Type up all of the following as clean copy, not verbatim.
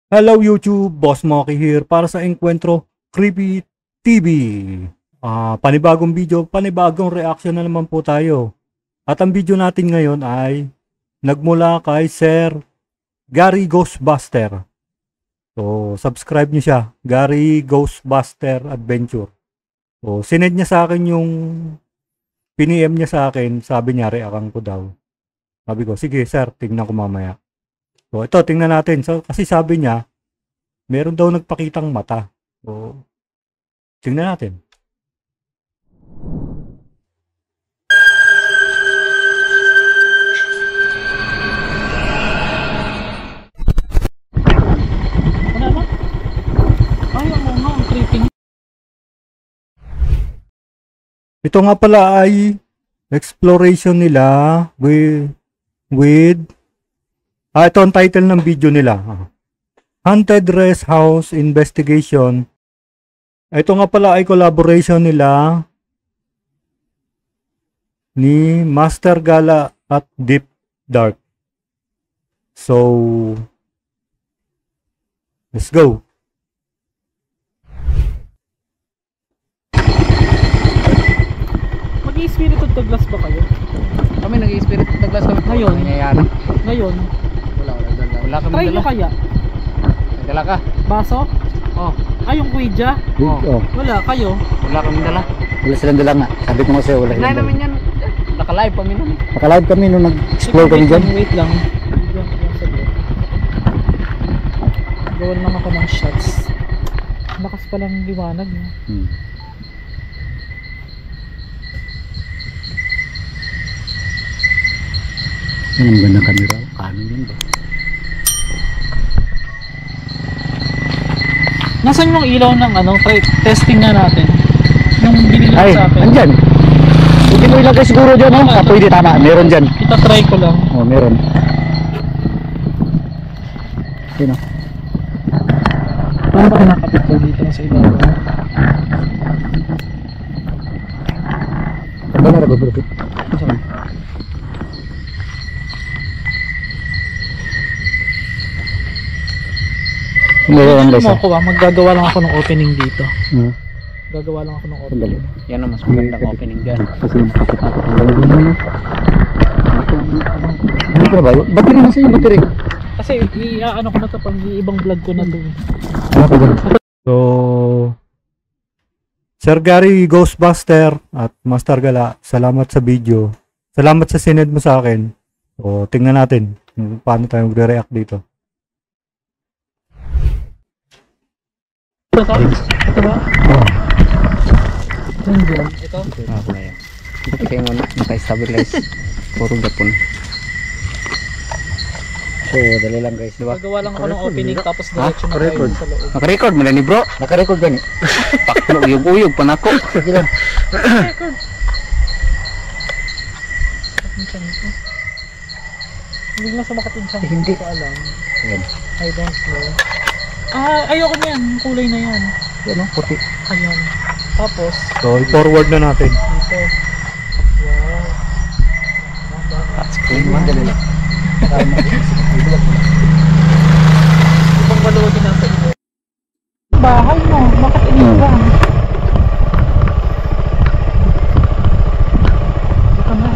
Hello YouTube, Boss Moki here para sa Encuentro Creepy TV. Panibagong video, panibagong reaction na naman po tayo. At ang video natin ngayon ay nagmula kay Sir Gary Ghostbuster. So, subscribe nyo siya, Gary Ghostbuster Adventure. So, sinend niya sa akin yung piniem niya sa akin, sabi niya, reaction ko daw. Sabi ko, sige sir, tingnan ko mamaya. So, ito, tingnan natin. So, kasi sabi niya, meron daw nagpakitang mata. So, tingnan natin. Ano ba? Ay, ang creeping. Ito nga pala ay exploration nila with ito ang title ng video nila. Haunted Rest House Investigation. Ito nga pala ay collaboration nila ni Master Gala at Deep Dark. So, let's go. Mag-i-spirit of the glass ba kayo? Kami nag-i-spirit of the glass kami. Ngayon? Nangyayari. Ngayon? Wala kami Try nyo dala. kaya? Dala ka? Baso? Oh. Ay, yung kuidya? Oh. Wala, kayo? Wala kami dala. Wala silang dala nga. Sabi ko nga sa'yo, wala Wala silang dala. namin yan. Naka-live kami nun. Nakalive kami nung nag-explore kami dyan. Wait lang. Gawan lang ako ng shots. Lakas palang liwanag. No? Yan ang ganda camera. Canon yun ba? Nasaan yung ilaw ng testing nga natin? Yung binili Ay, sa akin. andyan. Hindi mo ilagay siguro dyan, no? Pwede, tama. Meron dyan. Itatry ko lang. Oh, meron. Yun, oh. Paano ba nakapit ko dito sa ilaw? Tanda na nababulupit. Meron ang Ano lesa. mo ako maggagawa lang ako ng opening dito. Gagawa lang ako ng Sandali. opening. Yan ang mas magandang opening dyan. Kasi yung pakit-pakit ang gawin mo, no? Ano ka ba? Battery na sa'yo, battery. Kasi ano ko na to pang ibang vlog ko na to. Ano ka ba? So, Sir Gary Ghostbuster at Master Gala, salamat sa video. Salamat sa sinend mo sa akin. So, tingnan natin kung paano tayo magre-react dito. Ito ba? Ito? Okay. Kaya mo naka-stabilize. Puro gapon. So, dali lang guys, diba? Gagawa lang ako ng opening tapos diretso na tayo Record. sa loob. Naka-record mo na ni bro. Naka-record ba ni? Paklo uyog-uyog pa nako. Sige lang. Record. Hindi na sumakit yung tiyan. Hindi. ko alam. Ayan. I don't know. Ayoko na yan. Yung kulay na yan. Yan, oh, puti. Ayan. Tapos, So, i-forward na natin. dito. Wow. That's cool Man, man. dali lang. Ibang baluwa din nasa iyo. Bahay mo. Bakit iniwan? Ito na.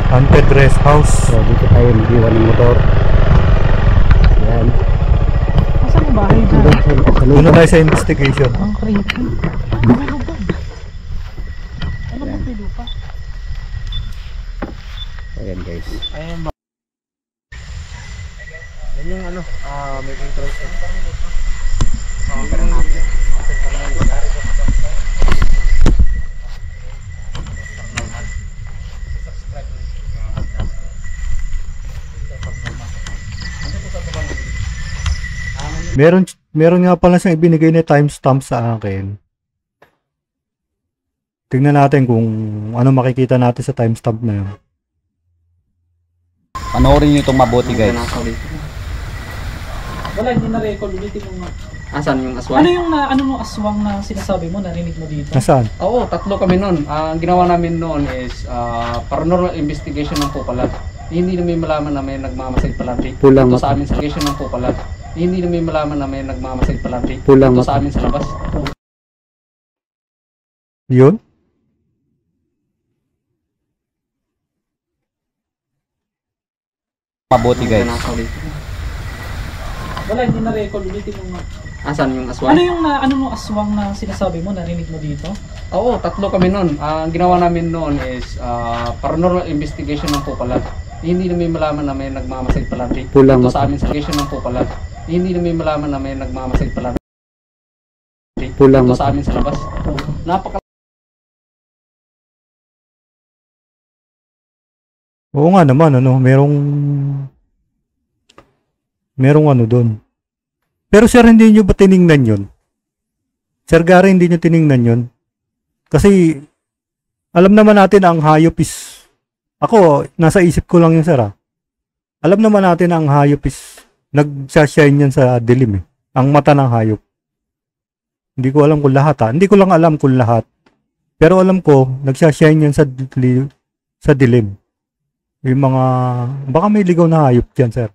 Haunted Rest House. So, dito tayo mag-iwan ng motor. Yan. Asan yung bahay dyan? Una tayo sa investigation. Ang creepy. Ano ba? Ano ba pilupa? Ayan guys. Ayan ba? Yan yung may intro. Meron nga pala siyang ibinigay na timestamp sa akin. Tingnan natin kung ano makikita natin sa timestamp na yun. Panoorin nyo itong mabuti guys. Wala, hindi na record. Ulitin mo nga. Asan yung aswang? Ano yung aswang na sinasabi mo? Narinig mo dito? Nasaan? Oo, tatlo kami noon. Ang ginawa namin noon is paranormal investigation lang po pala. Hindi namin malaman na may nagmamasid palati. Pulang Ito sa mata. amin sa location lang po pala. Hindi namin malaman na may nagmamasid palati. Pulang Ito mata. sa amin sa labas. Yun? Mabuti guys. Wala, hindi na record. Ulitin mo nga. Asan yung aswang? Ano yung ano mo aswang na sinasabi mo? Narinig mo dito? Oo, tatlo kami noon. Ang ginawa namin noon is paranormal investigation lang po pala. Hindi namin malaman na may nagmamasid palati. Pulang Ito mata. sa amin sa location lang po pala. Hindi namin malaman na may nagmamasid palati. Pulang Ito mata. sa amin sa labas. Napaka Oo nga naman, ano, merong ano doon. Pero sir, hindi nyo ba tiningnan yun? Sir Gary, hindi nyo tiningnan yun? Kasi, alam naman natin ang hayop is, ako, nasa isip ko lang yun sir ah. Alam naman natin ang hayop is, nagsashine yan sa dilim eh. Ang mata ng hayop. Hindi ko alam kung lahat ah. Hindi ko lang alam kung lahat. Pero alam ko, nagsashine yan sa dilim. Yung mga, baka may ligaw na hayop dyan, sir.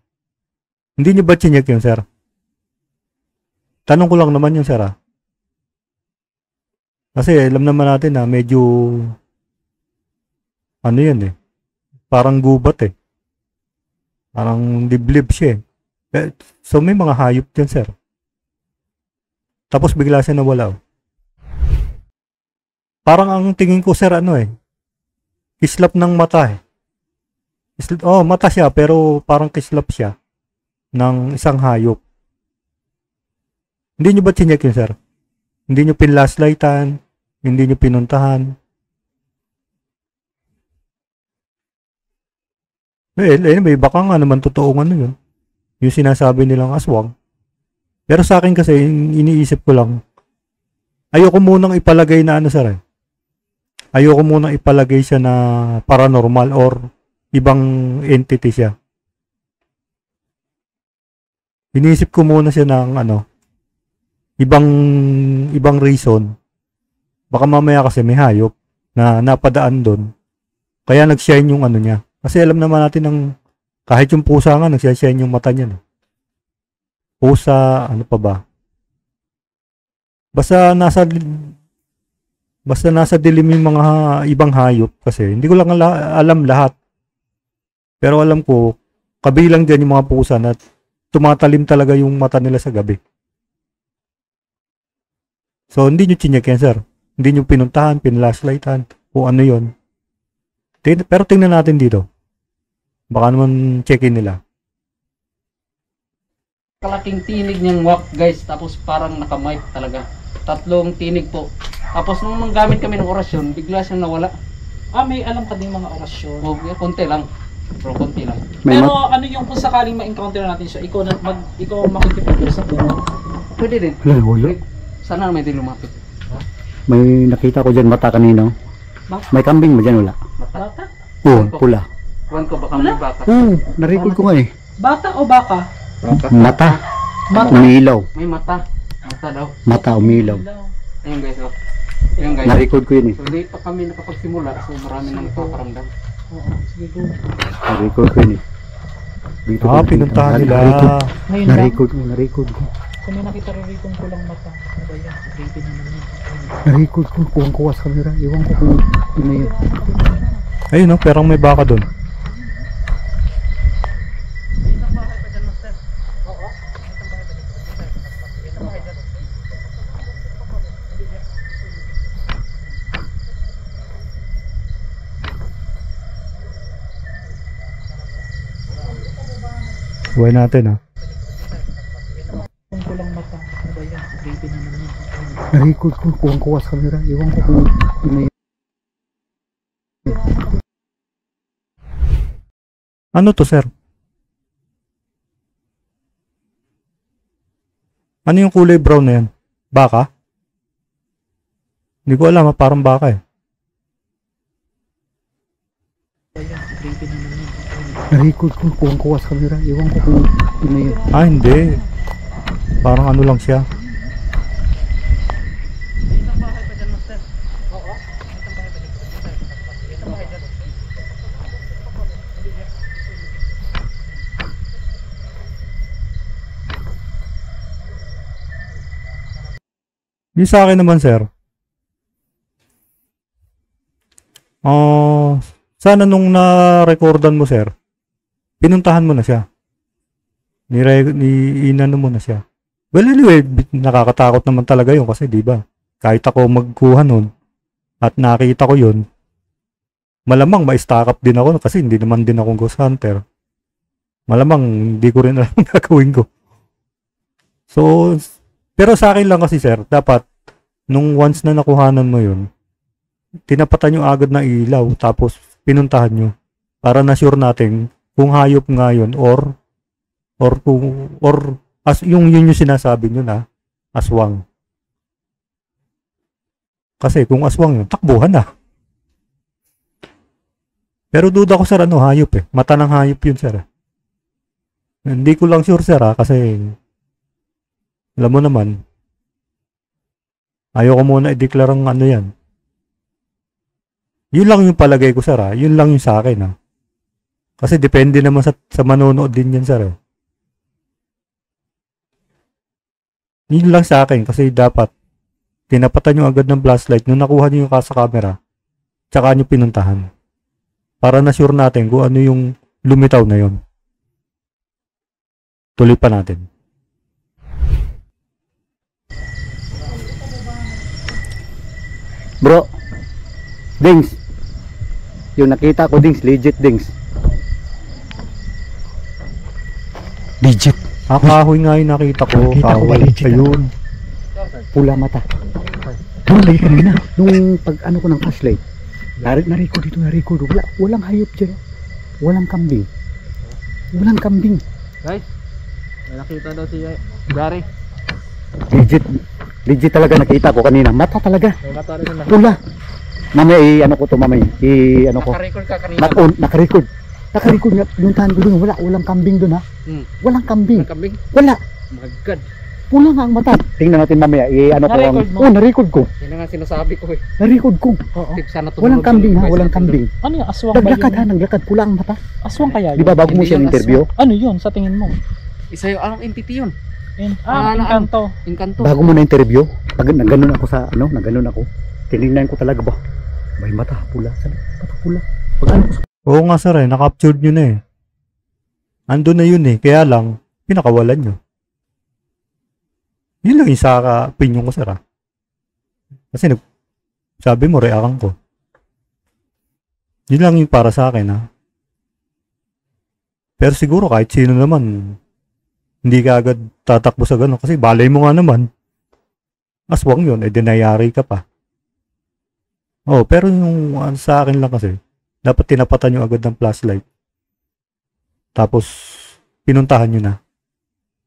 Hindi nyo ba chinyek yun, sir? Tanong ko lang naman yun, sir, ah. Kasi alam naman natin na medyo, ano yan eh, parang gubat eh. Parang liblib siya eh. So may mga hayop dyan, sir. Tapos bigla siya nawala. Oh. Parang ang tingin ko, sir, ano eh, kislap ng mata eh. Oh, mata siya pero parang kislap siya ng isang hayop. Hindi nyo ba chinyek yun, sir? Hindi nyo pinlashlightan, hindi nyo pinuntahan. Well, anyway, baka nga naman totoong ano yun. Yung sinasabi nilang aswang. Pero sa akin kasi, iniisip ko lang, ayoko munang ipalagay na ano, sir eh. Ayoko munang ipalagay siya na paranormal or ibang entity siya. Iniisip ko muna siya ng ano, ibang reason. Baka mamaya kasi may hayop na napadaan doon. Kaya nag-shine yung ano niya. Kasi alam naman natin ng kahit yung pusa nga nag-shine yung mata niya. No? Pusa, ano pa ba? Basta nasa dilim yung mga ibang hayop kasi hindi ko lang alam lahat. Pero alam ko, kabilang dyan yung mga pusa na tumatalim talaga yung mata nila sa gabi. So, hindi nyo chinyek yan, sir. Hindi nyo pinuntahan, pinlashlightan, o ano yon. Pero tingnan natin dito. Baka naman checkin nila. kalaking tinig niyang wak guys, tapos parang nakamic talaga. Tatlong tinig po. Tapos nung manggamit kami ng orasyon, bigla siyang nawala. Ah, may alam ka din mga orasyon. O, konti lang. Bro, konti lang. May Pero ano yung kung sakaling ma-encounter natin siya, ikaw makikipag-usap din. Pwede din. wala. Sana may din lumapit. May nakita ko dyan mata kanino. Bakit? May kambing ba dyan? Wala. Bata? Oo, pula. Kuhan ko baka may baka. Oo, na-record ko nga eh. Bata o baka? Mata. Mata. Umilaw. May mata. Mata daw. Mata umilaw. Ayun guys, oh. Ayun guys. Na-record ko yun eh. So, hindi pa kami nakapagsimula. So, marami nang nagpaparamdam. Oo, sige go. Na-record ko yun eh. Dito ko nakita. Pinuntahan nila. Na-record. Ngayon lang, Na-record ko. kung may nakita rin rito ko lang mata. Ano ba yan? Rated naman yun. Na-record ko. Kuwang kuwas camera. Iwan ko kung yun na yun. Ayun, no, pero may baka doon. Buhay natin, ha. Kung ko lang mata. Ano ba yan? Rated naman yun. Na-record ko. Kuwang kuwas camera. Iwan ko kung yun na yun. Ano to, sir? Ano yung kulay brown na yan? Baka? Hindi ko alam, ha? Parang baka eh. Rated naman yun. Na-record ko. Kuwang kuwas camera. Iwan ko kung yun na yun. Ah, hindi. Parang ano lang siya. Yung sa akin naman, sir. Sana nung na-recordan mo, sir, pinuntahan mo na siya. Inano mo na siya. Well, anyway, nakakatakot naman talaga yun kasi, di ba? Kahit ako magkuha nun at nakita ko yun, malamang ma-stack up din ako kasi hindi naman din akong ghost hunter. Malamang hindi ko rin alam ang gagawin ko. So, pero sa akin lang kasi, sir, dapat nung once na nakuhanan mo yun, tinapatan nyo agad na ilaw tapos pinuntahan nyo para na-sure natin kung hayop nga yun or as yun yung sinasabi nyo na aswang. Kasi kung aswang yun, takbuhan na. Pero duda ko, sir, hayop eh. Mata ng hayop yun, sir. Hindi ko lang sure, sir, kasi alam mo naman, ayoko muna i-declare ang ano yan. Yun lang yung palagay ko, sir, Yun lang yung sa akin, Kasi depende naman sa manonood din yan, sir, Yun lang sa akin kasi dapat tinapatan nyo agad ng flashlight nung nakuha nyo yung sa camera tsaka nyo pinuntahan para na-sure natin kung ano yung lumitaw na yon. Tuloy pa natin. Bro, Dings. Yung nakita ko, Dings, legit, Dings. Legit. Kahoy nga yung nakita ko. Nakita ko ba legit? Ayun. Pula mata. Doon lagi kanina. Nung pag ano ko ng flashlight, na-record dito, na-record. Walang hayop dyan. Walang kambing. Walang kambing. Guys, may nakita daw si Gary. Legit talaga nakita ko kanina. Mata talaga. May mata rin na. Pula. Mamaya ano ko to, mamaya. Ano ko. Naka-record ka kanina. Naka-record. Naka-record nga. Pinuntahan ko doon. Walang kambing doon, ha. Walang kambing. Ang kambing? Wala. My God. Pula nga ang mata. Tingnan natin mamaya. Ano ko ang... Na-record mo? Na-record ko. Yan nga sinasabi ko eh. Na-record ko. Oo. Sana Walang kambing, ha. Walang kambing. Ano yung aswang ba Naglakad, ha. yun? Naglakad. Pula ang mata. Aswang kaya yun? Di ba bago mo Hindi siya yan interview? Ano yun sa tingin mo? Isa yung anong entity yun? Encanto. Encanto. Bago mo na interview, pag nagganon ako sa nagganon ako, tinignan ko talaga ba? May mata pula. Sabi, mata pula. Pag ano ko sa... Oo nga, sir, na-captured nyo na Ando na yun kaya lang pinakawalan nyo. Yun lang yung sa opinion ko, sir, Kasi sabi mo, reakan ko. Yun lang yung para sa akin, Pero siguro kahit sino naman, hindi ka agad tatakbo sa gano'n. Kasi balay mo nga naman. Aswang yun, dinayari ka pa. Pero yung sa akin lang kasi, dapat tinapatan nyo agad ng flashlight. Tapos, pinuntahan nyo na.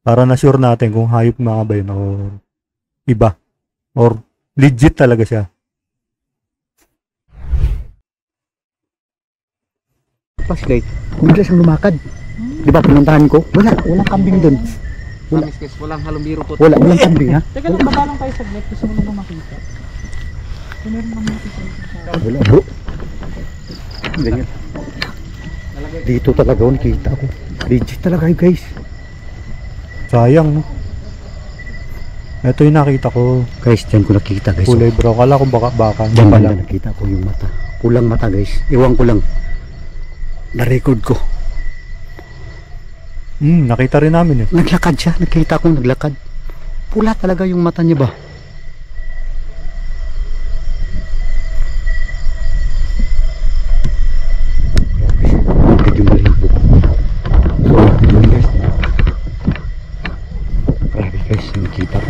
Para na-sure natin kung hayop mga ba yun o iba. Or legit talaga siya. flashlight, bigla siyang lumakad. Di ba pinuntahan ko? Walang kambing doon. Wala. Walang halong biro po. Walang kambing, ha? Teka lang, baba lang tayo saglit. Gusto mo naman makita. Kung meron naman makita. Wala, bro. Ganyan. Dito talaga ako nakita ko. Legit talaga, guys. Sayang, no? Ito yung nakita ko. Guys, dyan ko nakita, guys. Kulay bro. Kala ko baka. Dyan banda nakita ko yung mata. Pulang mata, guys. Iwan ko lang. Na-record ko. Nakita rin namin Naglakad siya. Nakita ko naglakad. Pula talaga yung mata niya ba? Grabe. Yung balibo. So, yun guys. Grabe guys. Nakita ko.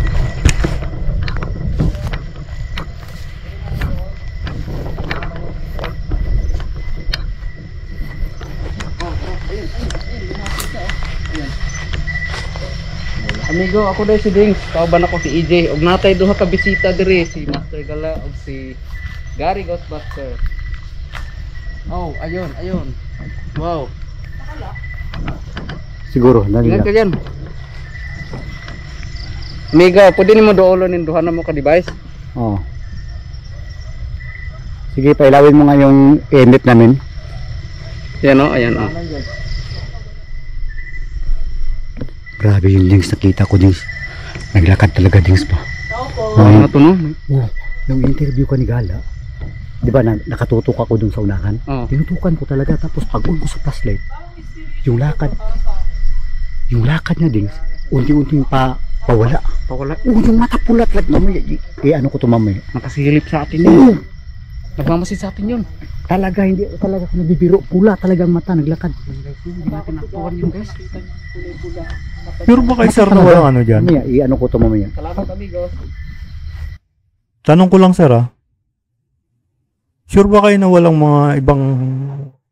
Amigo, ako dahil si Dings. Kauban ako si EJ. Og natay duha ka bisita diri, si Master Gala og si Gary Ghostbuster. Oh, ayun. Wow. Siguro, Ingat ka nalila. dyan. Amigo, pwede ni mo doolon yung duha na mo ka device? Oo. Sige, pailawin mo nga yung edit namin. Yan o, ayan o. Grabe yung Dings, nakita ko Dings. Naglakad talaga Dings pa. Ano na to, no? Nung interview ka ni Gala, di ba nakatutok ako dun sa unahan? Oo. Tinutukan ko talaga, tapos pag ko sa flashlight, yung lakad niya din, unti-unti pawala. Pawala. Yung mata pulat lang mamaya. Ano ko to mamaya? Nakasilip sa atin yun. Nagmamasid sa atin yun. Talaga, hindi talaga ako nabibiro. Pula talagang mata, naglakad. Hindi natin naktuhan yun, guys. Pero baka sir na walang ano dyan. Mamaya, ano ko to mamaya? Salamat, amigo. Tanong ko lang sir sure ba kayo na walang mga ibang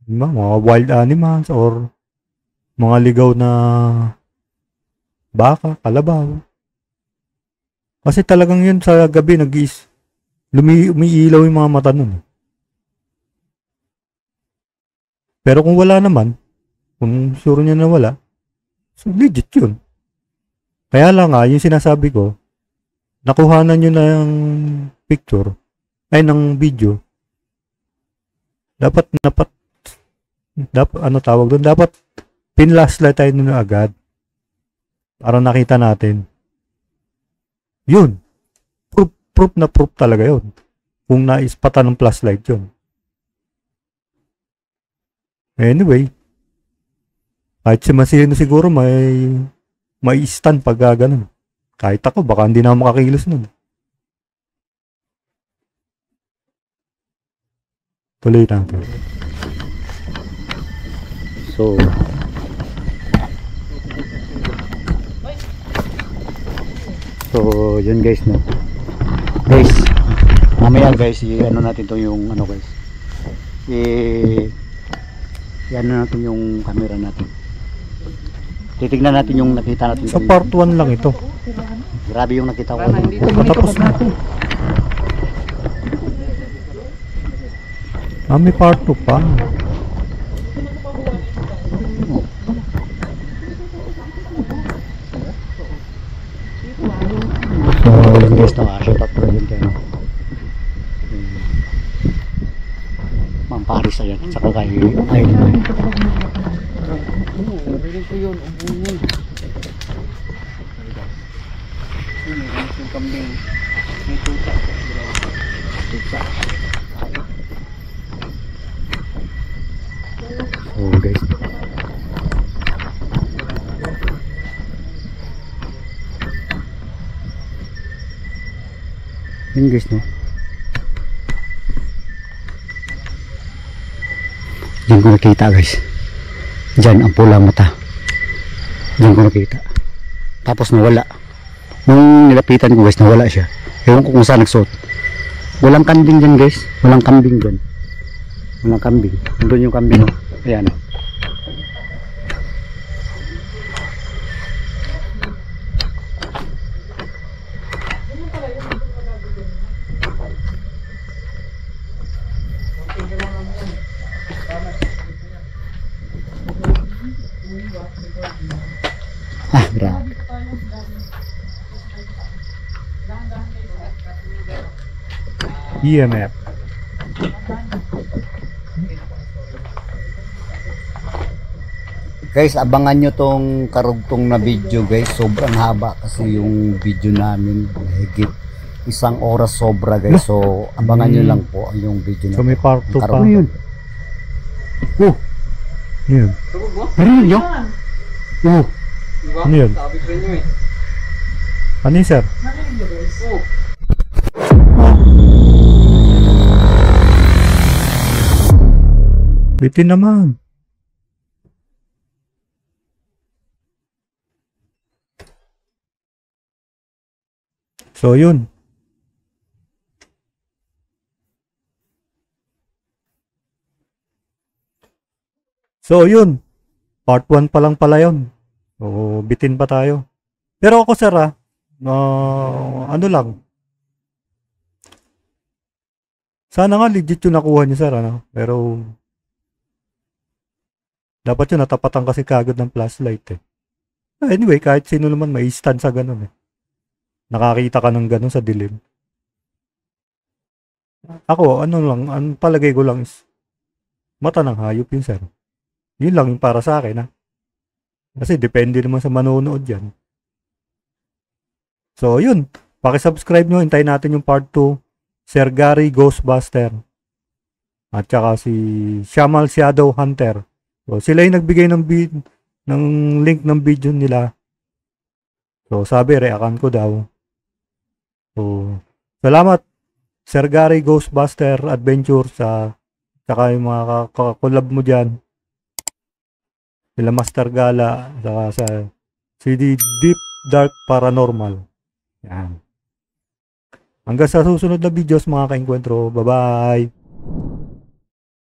mga wild animals or mga ligaw na baka, kalabaw? Kasi talagang yun sa gabi umiilaw yung mga mata nun. Pero kung wala naman, kung sure niya na wala, so legit yun. Kaya lang yung sinasabi ko, nakuhanan nyo na yung picture, ng video. Dapat, ano tawag doon? Dapat, pinlashlight tayo na agad. Para nakita natin. Yun. Proof na proof talaga yun. Kung naispatan ng flashlight yun. Anyway, kahit si Masino siguro may stand pag ganun. Kahit ako, baka hindi na makakilos nun. Tuloy natin. So, yun guys, no. Guys, mamaya guys, ano natin to yung ano guys. Ano natin yung camera natin. Titignan natin yung nakita natin. Sa part 1 lang ito. Grabe yung nakita ko. Patapos na. May part 2 pa. So, yun guys, no, shout out po yun kayo. Ma'am Paris, ayan, saka kay Aileen. Narinig ko yun, ang bungon. Yung kambing. May tuta. Tuta. So guys, yun guys, no. Diyan ko nakita guys. Diyan ang pulang mata. Diyan ko nakita. Tapos nawala. Nung nilapitan ko guys, nawala siya. Ewan ko kung saan nagsuot. Walang kambing dyan guys. Walang kambing dyan. Walang kambing. Nandun yung kambing, no. Ayan. Grabe. EMF. Guys, abangan nyo tong karugtong na video guys. Sobrang haba kasi yung video namin. Higit 1 oras sobra guys. So, abangan nyo lang po yung video na. So may part 2 pa. Ano yun? Oh! Yun. Narinig nyo? Oh! Ano yun? Sabi ko rin eh. Ano yun, sir? Oh. Bitin naman. So, yun. So, yun. Part 1 pa lang pala yun. So, bitin pa tayo. Pero ako, sir, ano lang. Sana nga legit yung nakuha niyo, sir, ano? Pero, dapat yun, natapatan kasi kagad ng flashlight, eh. Anyway, kahit sino naman may stand sa ganun, eh. Nakakita ka ng ganun sa dilim. Ako, ano lang, ang palagay ko lang is, mata ng hayop yun, sir. Yun lang yung para sa akin, ha. Kasi depende naman sa manonood yan. So, yun. Paki-subscribe nyo, hintayin natin yung part 2. Sir Gary Ghostbuster. At saka si Shamal Shadow Hunter. So, sila yung nagbigay ng link ng video nila. So, sabi, reakan ko daw. So, salamat, Sir Gary Ghostbuster Adventure sa saka yung mga kakulab mo dyan. Sila Master Gala, saka sa CD Deep Dark Paranormal. Yan. Hanggang sa susunod na videos mga kaengkwentro. Bye-bye!